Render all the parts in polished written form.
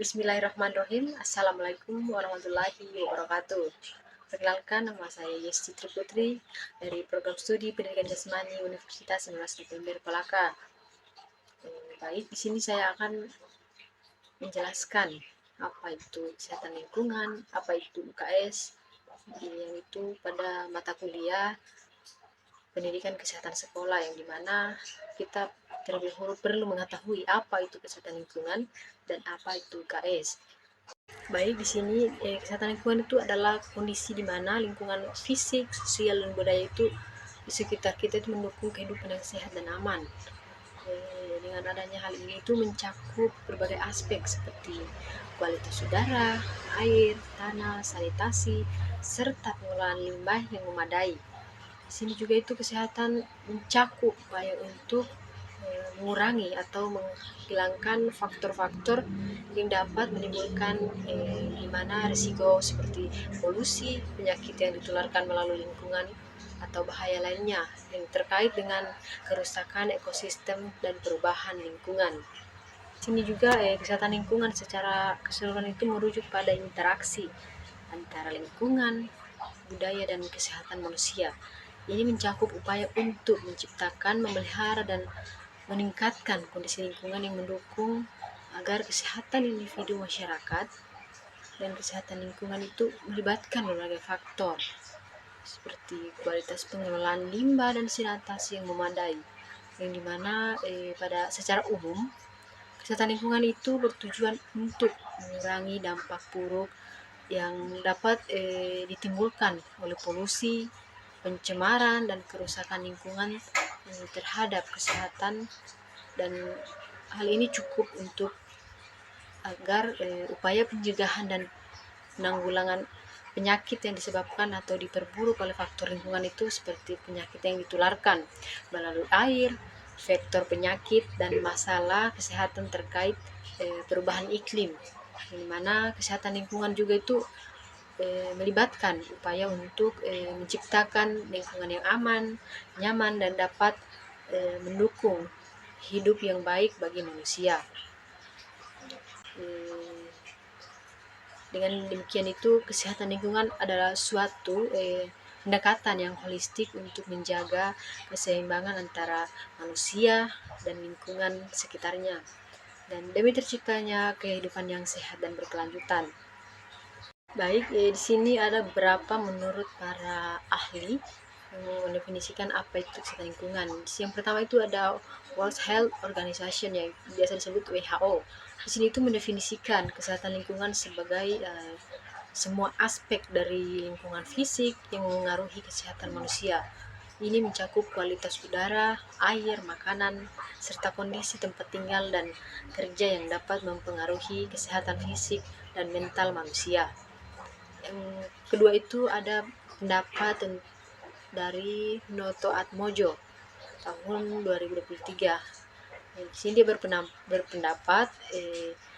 Bismillahirrahmanirrahim. Assalamualaikum warahmatullahi wabarakatuh. Perkenalkan, nama saya Yesti Triputri dari Program Studi Pendidikan Jasmani Universitas 19 September Palaka. Baik, di sini saya akan menjelaskan apa itu kesehatan lingkungan, apa itu UKS, yang itu pada mata kuliah pendidikan kesehatan sekolah, yang dimana kita terlebih dahulu perlu mengetahui apa itu kesehatan lingkungan dan apa itu UKS. Baik, di sini kesehatan lingkungan itu adalah kondisi di mana lingkungan fisik, sosial, dan budaya itu di sekitar kita itu mendukung kehidupan yang sehat dan aman. Dengan adanya hal ini itu mencakup berbagai aspek seperti kualitas udara, air, tanah, sanitasi, serta pengelolaan limbah yang memadai. Di sini juga itu kesehatan mencakup upaya untuk mengurangi atau menghilangkan faktor-faktor yang dapat menimbulkan di mana risiko seperti polusi, penyakit yang ditularkan melalui lingkungan, atau bahaya lainnya yang terkait dengan kerusakan ekosistem dan perubahan lingkungan. Di sini juga kesehatan lingkungan secara keseluruhan itu merujuk pada interaksi antara lingkungan, budaya, dan kesehatan manusia. Ini mencakup upaya untuk menciptakan, memelihara, dan meningkatkan kondisi lingkungan yang mendukung agar kesehatan individu masyarakat dan kesehatan lingkungan itu melibatkan berbagai faktor seperti kualitas pengelolaan limbah dan sanitasi yang memadai, yang dimana pada secara umum kesehatan lingkungan itu bertujuan untuk mengurangi dampak buruk yang dapat ditimbulkan oleh polusi, pencemaran, dan kerusakan lingkungan terhadap kesehatan, dan hal ini cukup untuk agar upaya pencegahan dan penanggulangan penyakit yang disebabkan atau diperburuk oleh faktor lingkungan itu seperti penyakit yang ditularkan melalui air, vektor penyakit, dan masalah kesehatan terkait perubahan iklim, di mana kesehatan lingkungan juga itu melibatkan upaya untuk menciptakan lingkungan yang aman, nyaman, dan dapat mendukung hidup yang baik bagi manusia. Dengan demikian itu kesehatan lingkungan adalah suatu pendekatan yang holistik untuk menjaga keseimbangan antara manusia dan lingkungan sekitarnya, dan demi terciptanya kehidupan yang sehat dan berkelanjutan. Baik, di sini ada beberapa menurut para ahli yang mendefinisikan apa itu kesehatan lingkungan. Yang pertama itu ada World Health Organization yang biasa disebut WHO. Di sini itu mendefinisikan kesehatan lingkungan sebagai semua aspek dari lingkungan fisik yang mengaruhi kesehatan manusia. Ini mencakup kualitas udara, air, makanan, serta kondisi tempat tinggal dan kerja yang dapat mempengaruhi kesehatan fisik dan mental manusia. Yang kedua itu ada pendapat dari Noto Atmojo tahun 2023. Di sini dia berpendapat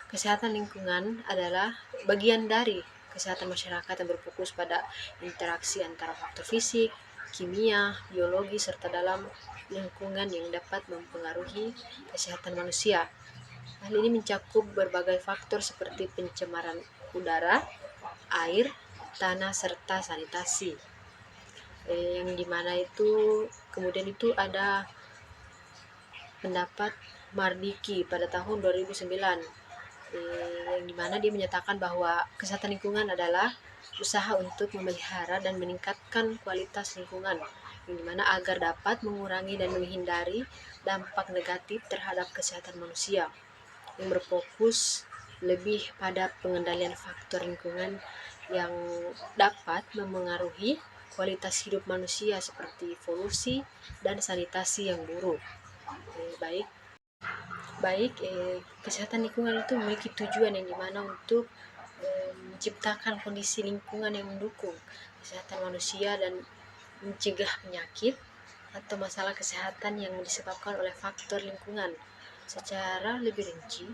kesehatan lingkungan adalah bagian dari kesehatan masyarakat yang berfokus pada interaksi antara faktor fisik, kimia, biologi, serta dalam lingkungan yang dapat mempengaruhi kesehatan manusia. Hal ini mencakup berbagai faktor seperti pencemaran udara, air, tanah, serta sanitasi. Yang dimana itu kemudian itu ada pendapat Mardiki pada tahun 2009, yang dimana dia menyatakan bahwa kesehatan lingkungan adalah usaha untuk memelihara dan meningkatkan kualitas lingkungan, yang dimana agar dapat mengurangi dan menghindari dampak negatif terhadap kesehatan manusia, yang berfokus lebih pada pengendalian faktor lingkungan yang dapat memengaruhi kualitas hidup manusia seperti polusi dan sanitasi yang buruk. Baik, kesehatan lingkungan itu memiliki tujuan yang dimana untuk menciptakan kondisi lingkungan yang mendukung kesehatan manusia dan mencegah penyakit atau masalah kesehatan yang disebabkan oleh faktor lingkungan. Secara lebih rinci,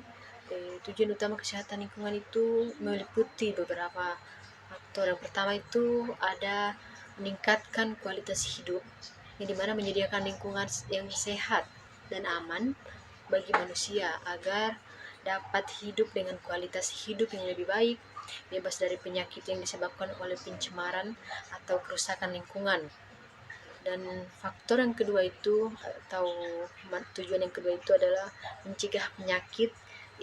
tujuan utama kesehatan lingkungan itu meliputi beberapa faktor. Yang pertama itu ada meningkatkan kualitas hidup, yang dimana menyediakan lingkungan yang sehat dan aman bagi manusia agar dapat hidup dengan kualitas hidup yang lebih baik, bebas dari penyakit yang disebabkan oleh pencemaran atau kerusakan lingkungan. Dan faktor yang kedua itu, atau tujuan yang kedua itu adalah mencegah penyakit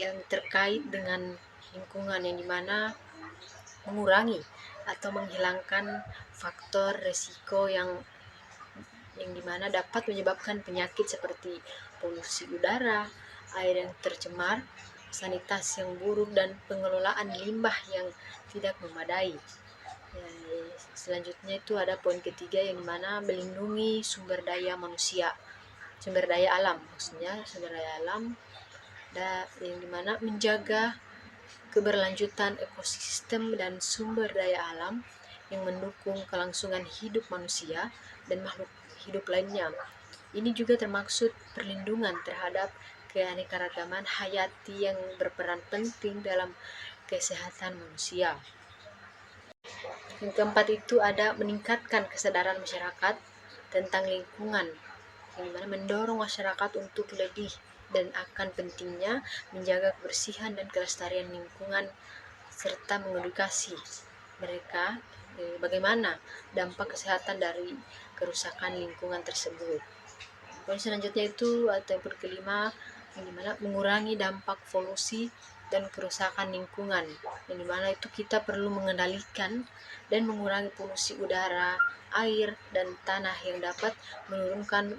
yang terkait dengan lingkungan, yang dimana mengurangi atau menghilangkan faktor resiko yang dimana dapat menyebabkan penyakit seperti polusi udara, air yang tercemar, sanitasi yang buruk, dan pengelolaan limbah yang tidak memadai. Selanjutnya itu ada poin ketiga, yang dimana melindungi sumber daya manusia, sumber daya alam, maksudnya sumber daya alam, yang dimana menjaga keberlanjutan ekosistem dan sumber daya alam yang mendukung kelangsungan hidup manusia dan makhluk hidup lainnya. Ini juga termaksud perlindungan terhadap keanekaragaman hayati yang berperan penting dalam kesehatan manusia. Yang keempat itu ada meningkatkan kesadaran masyarakat tentang lingkungan, yang mana mendorong masyarakat untuk lebih dan akan pentingnya menjaga kebersihan dan kelestarian lingkungan, serta mengedukasi mereka bagaimana dampak kesehatan dari kerusakan lingkungan tersebut. Poin selanjutnya itu, atau yang kelima, yang dimana mengurangi dampak polusi dan kerusakan lingkungan, yang dimana itu kita perlu mengendalikan dan mengurangi polusi udara, air, dan tanah yang dapat menurunkan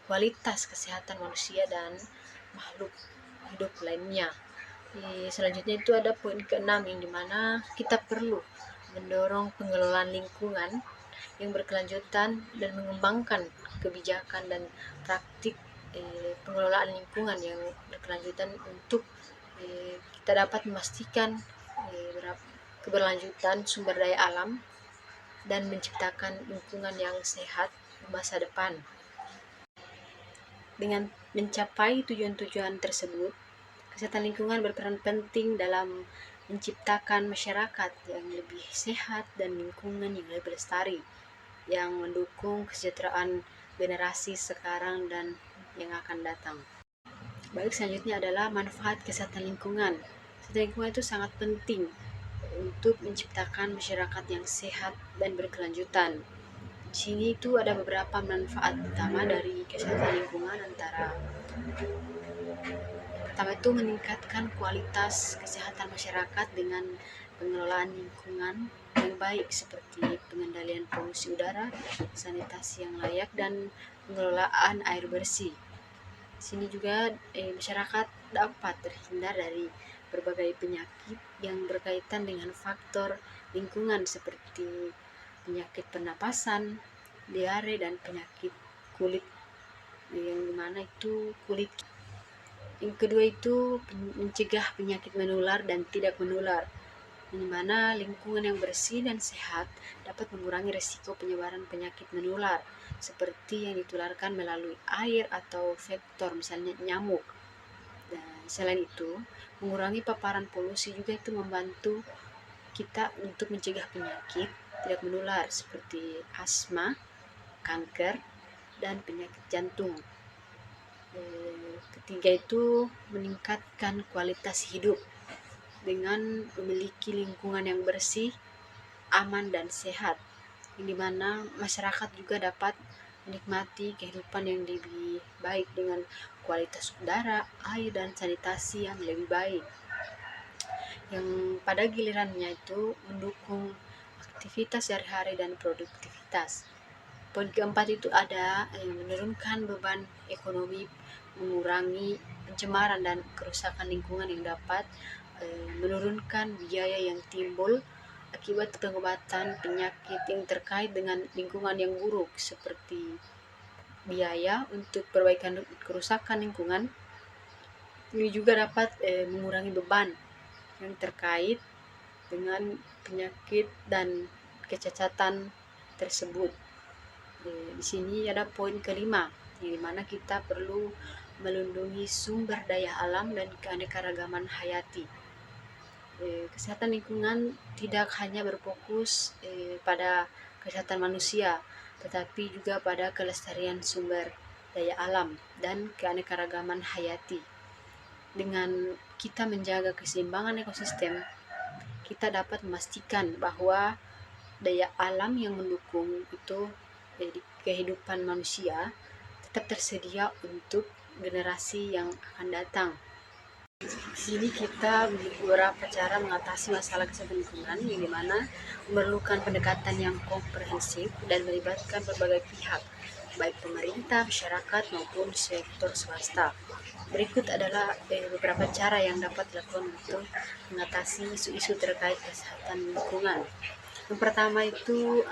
kualitas kesehatan manusia dan makhluk hidup lainnya. Selanjutnya itu ada poin keenam, yang dimana kita perlu mendorong pengelolaan lingkungan yang berkelanjutan dan mengembangkan kebijakan dan praktik pengelolaan lingkungan yang berkelanjutan untuk kita dapat memastikan keberlanjutan sumber daya alam dan menciptakan lingkungan yang sehat di masa depan. Dengan mencapai tujuan-tujuan tersebut, kesehatan lingkungan berperan penting dalam menciptakan masyarakat yang lebih sehat dan lingkungan yang lebih lestari, yang mendukung kesejahteraan generasi sekarang dan yang akan datang. Baik, selanjutnya adalah manfaat kesehatan lingkungan. Kesehatan lingkungan itu sangat penting untuk menciptakan masyarakat yang sehat dan berkelanjutan. Di sini itu ada beberapa manfaat utama dari kesehatan lingkungan, antara pertama itu meningkatkan kualitas kesehatan masyarakat dengan pengelolaan lingkungan yang baik, seperti pengendalian polusi udara, sanitasi yang layak, dan pengelolaan air bersih. Di sini juga masyarakat dapat terhindar dari berbagai penyakit yang berkaitan dengan faktor lingkungan, seperti penyakit pernapasan, diare, dan penyakit kulit, yang dimana itu kulit. Yang kedua itu mencegah penyakit menular dan tidak menular, di mana lingkungan yang bersih dan sehat dapat mengurangi risiko penyebaran penyakit menular seperti yang ditularkan melalui air atau vektor, misalnya nyamuk. Dan selain itu, mengurangi paparan polusi juga itu membantu kita untuk mencegah penyakit tidak menular seperti asma, kanker, dan penyakit jantung. Ketiga itu meningkatkan kualitas hidup dengan memiliki lingkungan yang bersih, aman, dan sehat, yang dimana masyarakat juga dapat menikmati kehidupan yang lebih baik dengan kualitas udara, air, dan sanitasi yang lebih baik, yang pada gilirannya itu mendukung aktivitas sehari-hari dan produktivitas. Poin keempat itu ada menurunkan beban ekonomi, mengurangi pencemaran dan kerusakan lingkungan yang dapat menurunkan biaya yang timbul akibat pengobatan penyakit yang terkait dengan lingkungan yang buruk, seperti biaya untuk perbaikan kerusakan lingkungan. Ini juga dapat mengurangi beban yang terkait dengan penyakit dan kecacatan tersebut. Di sini ada poin kelima, yang dimana kita perlu melindungi sumber daya alam dan keanekaragaman hayati. Kesehatan lingkungan tidak hanya berfokus pada kesehatan manusia, tetapi juga pada kelestarian sumber daya alam dan keanekaragaman hayati. Dengan kita menjaga keseimbangan ekosistem, kita dapat memastikan bahwa daya alam yang mendukung itu jadi kehidupan manusia tetap tersedia untuk generasi yang akan datang. Di sini kita beberapa cara mengatasi masalah kesehatan lingkungan yang dimana memerlukan pendekatan yang komprehensif dan melibatkan berbagai pihak, baik pemerintah, masyarakat maupun sektor swasta. Berikut adalah beberapa cara yang dapat dilakukan untuk mengatasi isu-isu terkait kesehatan lingkungan. Yang pertama itu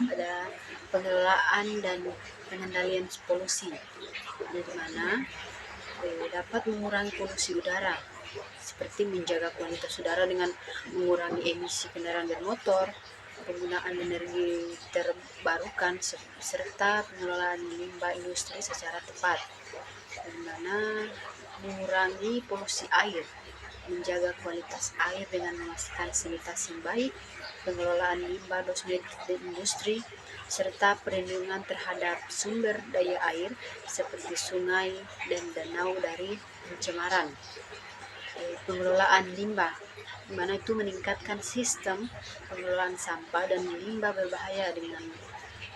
ada pengelolaan dan pengendalian polusi, di mana dapat mengurangi polusi udara, seperti menjaga kualitas udara dengan mengurangi emisi kendaraan bermotor, penggunaan energi terbarukan, serta pengelolaan limbah industri secara tepat, di mana mengurangi polusi air, menjaga kualitas air dengan memastikan sanitasi yang baik, pengelolaan limbah domestik dan industri, serta perlindungan terhadap sumber daya air seperti sungai dan danau dari pencemaran. Pengelolaan limbah, di mana itu meningkatkan sistem pengelolaan sampah dan limbah berbahaya dengan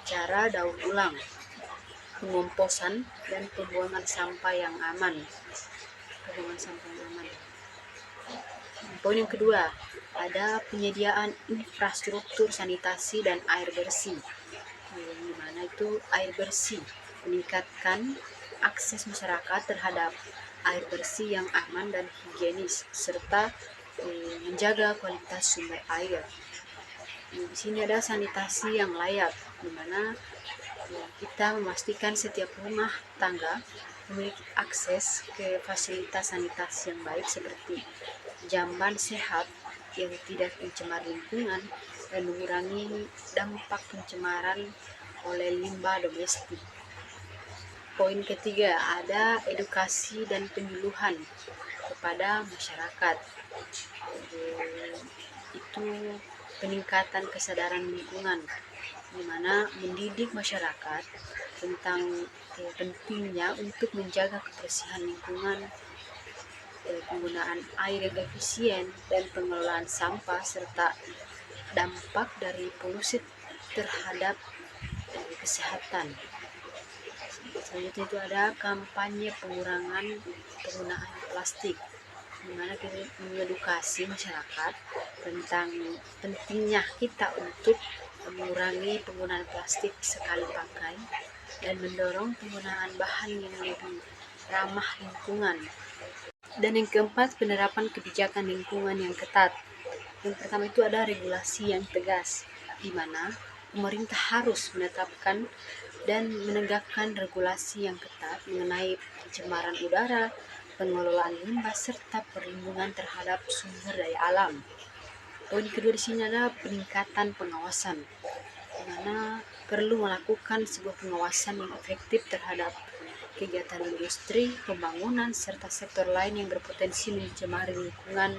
cara daur ulang, pengomposan, dan pembuangan sampah yang aman. Poin yang kedua, ada penyediaan infrastruktur sanitasi dan air bersih, di mana itu air bersih, meningkatkan akses masyarakat terhadap air bersih yang aman dan higienis, serta menjaga kualitas sumber air. Di sini ada sanitasi yang layak, di mana kita memastikan setiap rumah tangga memiliki akses ke fasilitas sanitasi yang baik seperti jamban sehat yang tidak mencemar lingkungan dan mengurangi dampak pencemaran oleh limbah domestik. Poin ketiga, ada edukasi dan penyuluhan kepada masyarakat. Itu peningkatan kesadaran lingkungan, di mana mendidik masyarakat tentang pentingnya untuk menjaga kebersihan lingkungan, penggunaan air yang efisien, dan pengelolaan sampah, serta dampak dari polusi terhadap kesehatan. Selanjutnya itu ada kampanye pengurangan penggunaan plastik, di mana kita mengedukasi masyarakat tentang pentingnya kita untuk mengurangi penggunaan plastik sekali pakai dan mendorong penggunaan bahan yang lebih ramah lingkungan. Dan yang keempat, penerapan kebijakan lingkungan yang ketat. Yang pertama itu ada regulasi yang tegas, di mana pemerintah harus menetapkan dan menegakkan regulasi yang ketat mengenai pencemaran udara, pengelolaan limbah, serta perlindungan terhadap sumber daya alam. Poin kedua di sini adalah peningkatan pengawasan, di mana perlu melakukan sebuah pengawasan yang efektif terhadap kegiatan industri, pembangunan, serta sektor lain yang berpotensi mencemari lingkungan.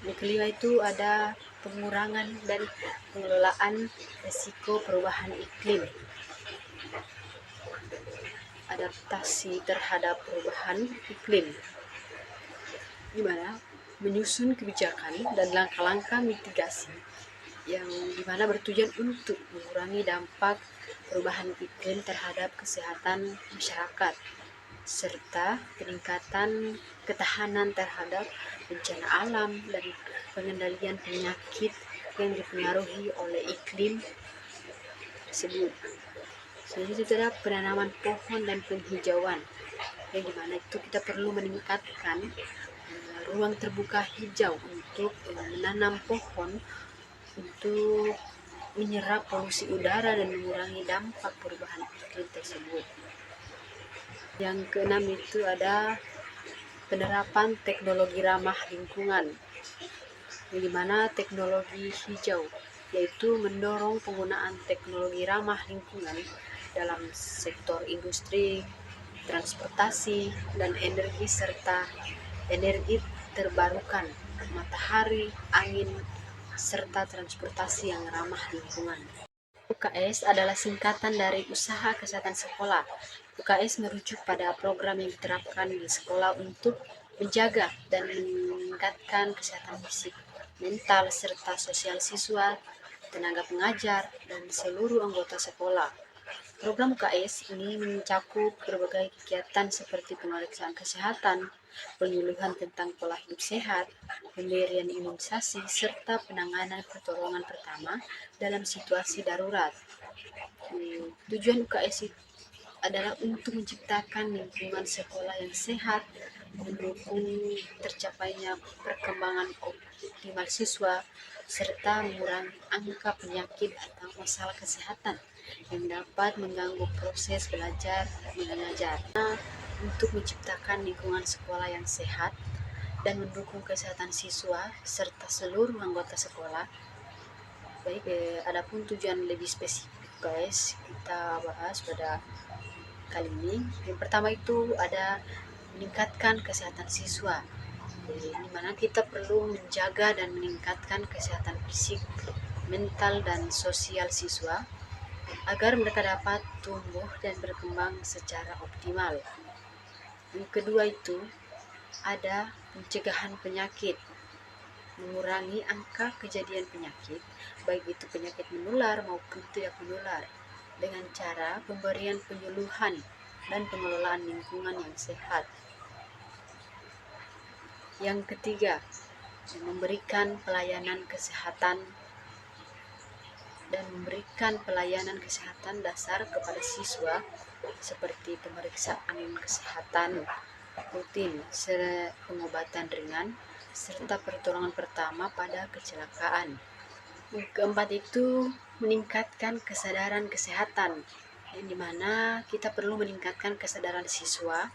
Yang kelima itu ada pengurangan dan pengelolaan risiko perubahan iklim. Adaptasi terhadap perubahan iklim, di mana menyusun kebijakan dan langkah-langkah mitigasi yang dimana bertujuan untuk mengurangi dampak perubahan iklim terhadap kesehatan masyarakat, serta peningkatan ketahanan terhadap bencana alam dan pengendalian penyakit yang dipengaruhi oleh iklim tersebut. Selanjutnya itu ada penanaman pohon dan penghijauan, yang dimana itu kita perlu meningkatkan ruang terbuka hijau untuk menanam pohon untuk menyerap polusi udara dan mengurangi dampak perubahan iklim tersebut. Yang keenam itu ada penerapan teknologi ramah lingkungan, yang dimana teknologi hijau yaitu mendorong penggunaan teknologi ramah lingkungan dalam sektor industri, transportasi, dan energi, serta energi terbarukan, matahari, angin, serta transportasi yang ramah lingkungan. UKS adalah singkatan dari Usaha Kesehatan Sekolah. UKS merujuk pada program yang diterapkan di sekolah untuk menjaga dan meningkatkan kesehatan fisik, mental, serta sosial siswa, tenaga pengajar, dan seluruh anggota sekolah. Program UKS ini mencakup berbagai kegiatan seperti pemeriksaan kesehatan, penyuluhan tentang pola hidup sehat, pemberian imunisasi, serta penanganan pertolongan pertama dalam situasi darurat. Tujuan UKS adalah untuk menciptakan lingkungan sekolah yang sehat, mendukung tercapainya perkembangan optimal siswa, serta mengurangi angka penyakit atau masalah kesehatan yang dapat mengganggu proses belajar mengajar. Untuk menciptakan lingkungan sekolah yang sehat dan mendukung kesehatan siswa serta seluruh anggota sekolah. Baik, adapun tujuan lebih spesifik guys, kita bahas pada kali ini. Yang pertama itu ada meningkatkan kesehatan siswa, di mana kita perlu menjaga dan meningkatkan kesehatan fisik, mental, dan sosial siswa agar mereka dapat tumbuh dan berkembang secara optimal. Yang kedua itu ada pencegahan penyakit, mengurangi angka kejadian penyakit, baik itu penyakit menular maupun tidak menular, dengan cara pemberian penyuluhan dan pengelolaan lingkungan yang sehat. Yang ketiga, memberikan pelayanan kesehatan dasar kepada siswa seperti pemeriksaan kesehatan rutin, pengobatan ringan, serta pertolongan pertama pada kecelakaan. Yang keempat itu meningkatkan kesadaran kesehatan, yang dimana kita perlu meningkatkan kesadaran siswa,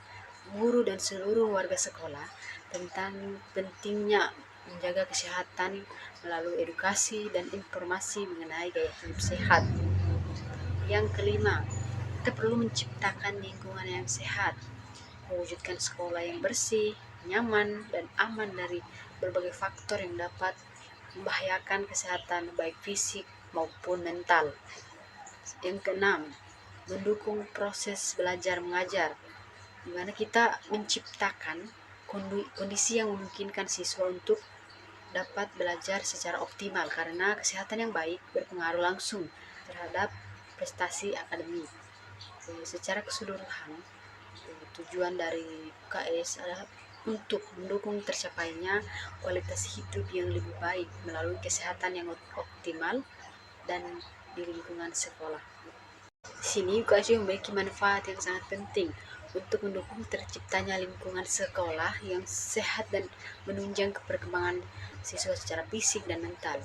guru, dan seluruh warga sekolah tentang pentingnya menjaga kesehatan melalui edukasi dan informasi mengenai gaya hidup sehat. Yang kelima, kita perlu menciptakan lingkungan yang sehat, mewujudkan sekolah yang bersih, nyaman, dan aman dari berbagai faktor yang dapat membahayakan kesehatan baik fisik maupun mental. Yang keenam, mendukung proses belajar mengajar, di mana kita menciptakan kondisi yang memungkinkan siswa untuk dapat belajar secara optimal, karena kesehatan yang baik berpengaruh langsung terhadap prestasi akademik. Secara keseluruhan, tujuan dari UKS adalah untuk mendukung tercapainya kualitas hidup yang lebih baik melalui kesehatan yang optimal dan di lingkungan sekolah. Di sini UKS memiliki manfaat yang sangat penting untuk mendukung terciptanya lingkungan sekolah yang sehat dan menunjang perkembangan siswa secara fisik dan mental.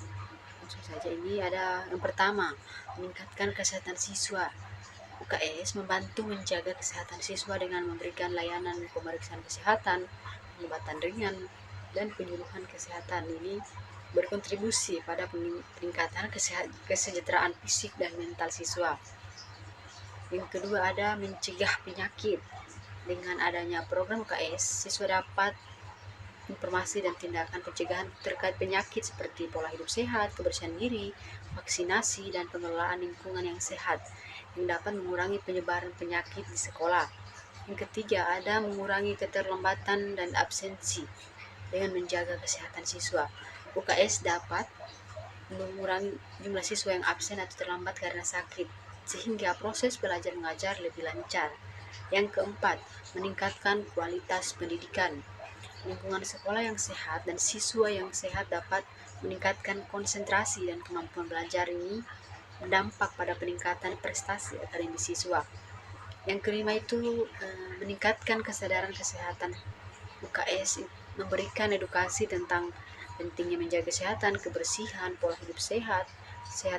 Langsung saja, ini ada yang pertama, meningkatkan kesehatan siswa. UKS membantu menjaga kesehatan siswa dengan memberikan layanan pemeriksaan kesehatan, pengobatan ringan, dan penyuluhan kesehatan. Ini berkontribusi pada peningkatan kesejahteraan fisik dan mental siswa. Yang kedua ada mencegah penyakit. Dengan adanya program UKS, siswa dapat informasi dan tindakan pencegahan terkait penyakit seperti pola hidup sehat, kebersihan diri, vaksinasi, dan pengelolaan lingkungan yang sehat yang dapat mengurangi penyebaran penyakit di sekolah. Yang ketiga ada mengurangi keterlambatan dan absensi. Dengan menjaga kesehatan siswa, UKS dapat mengurangi jumlah siswa yang absen atau terlambat karena sakit, sehingga proses belajar mengajar lebih lancar. Yang keempat, meningkatkan kualitas pendidikan. Lingkungan sekolah yang sehat dan siswa yang sehat dapat meningkatkan konsentrasi dan kemampuan belajar. Ini berdampak pada peningkatan prestasi akademis siswa. Yang kelima itu meningkatkan kesadaran kesehatan. UKS memberikan edukasi tentang pentingnya menjaga kesehatan, kebersihan, pola hidup sehat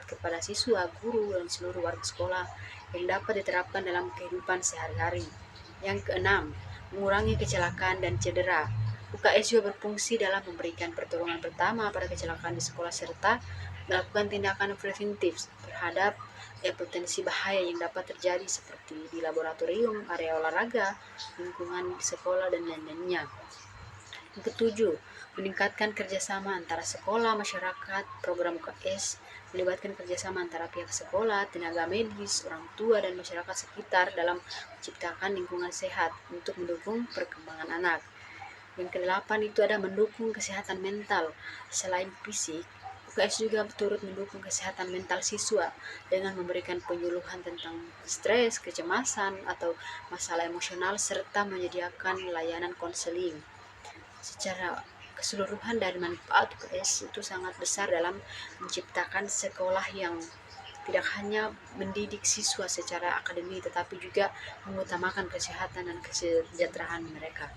kepada siswa, guru, dan seluruh warga sekolah yang dapat diterapkan dalam kehidupan sehari-hari. Yang keenam, mengurangi kecelakaan dan cedera. UKS juga berfungsi dalam memberikan pertolongan pertama pada kecelakaan di sekolah serta melakukan tindakan preventif terhadap potensi bahaya yang dapat terjadi seperti di laboratorium, area olahraga, lingkungan sekolah, dan lain-lainnya. Yang ketujuh, meningkatkan kerjasama antara sekolah, masyarakat. Program UKS melibatkan kerjasama antara pihak sekolah, tenaga medis, orang tua, dan masyarakat sekitar dalam menciptakan lingkungan sehat untuk mendukung perkembangan anak. Yang kedelapan itu ada mendukung kesehatan mental. Selain fisik, UKS juga turut mendukung kesehatan mental siswa dengan memberikan penyuluhan tentang stres, kecemasan, atau masalah emosional, serta menyediakan layanan konseling. Secara keseluruhan dari manfaat UKS itu sangat besar dalam menciptakan sekolah yang tidak hanya mendidik siswa secara akademik, tetapi juga mengutamakan kesehatan dan kesejahteraan mereka.